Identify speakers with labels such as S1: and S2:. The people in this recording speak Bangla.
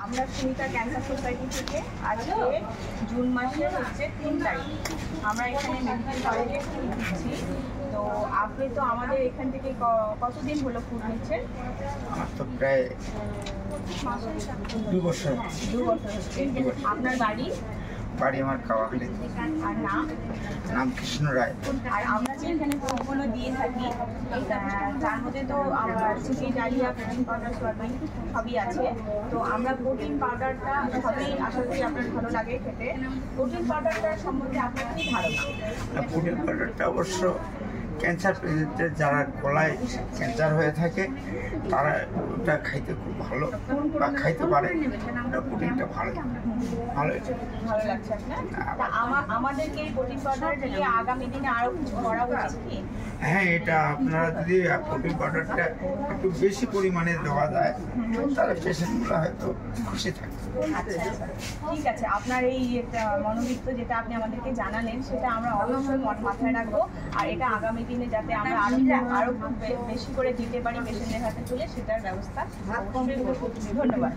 S1: আমরা সুনিতা ক্যান্সার সোসাইটি থেকে আজকে জুন মাসের 3 তারিখ আমরা এখানে মেডিকেল কলেজে ফুড দিচ্ছি। তো আপনি তো আমাদের এখান থেকে কতদিন হলো ফুড নিচ্ছেন?
S2: আমার তো প্রায় 2 বছর।
S1: 2 বছর হচ্ছে। আপনার বাড়ি?
S2: বাড়ি আমার কাওয়াখালী।
S1: আর নাম
S2: কৃষ্ণ রায়।
S1: আর আমরা যে এখানে ফুডগুলো দিয়ে থাকি তার মধ্যে তো আমার চিনি, ডালিয়া, প্রোটিন পাউডার, সোয়াবিন সবই আছে। তো আমরা প্রোটিন পাউডারটা সবই আশা করি আপনার ভালো লাগে খেতে। প্রোটিন পাউডারটার সম্বন্ধে আপনার কী ধারণা?
S2: প্রোটিন পাউডারটা অবশ্য ক্যান্সার পেশেন্টের যারা গলায় ক্যান্সার হয়ে থাকে তারা ওটা খাইতে খুব ভালো বা খাইতে পারে। ওটা প্রোটিনটা ভালো
S1: ভালো লাগছে আপনার? তা আমাদেরকে এই প্রোটিন পাউডার দিয়ে আগামী দিনে আরও কিছু করা উচিত কি?
S2: হ্যাঁ, এটা আপনারা যদি প্রোটিন পাউডারটা একটু বেশি পরিমাণে দেওয়া যায় তাহলে পেশেন্টগুলো হয়তো খুশি থাকে।
S1: আচ্ছা, ঠিক আছে। আপনার এই মনোবৃত্ত যেটা আপনি আমাদেরকে জানালেন সেটা আমরা অবশ্যই মাথায় রাখবো। আর এটা আগামী দিনে যাতে আমরা আরো বেশি করে দিতে পারি পেশেন্টের হাতে তুলে, সেটার ব্যবস্থা। ধন্যবাদ।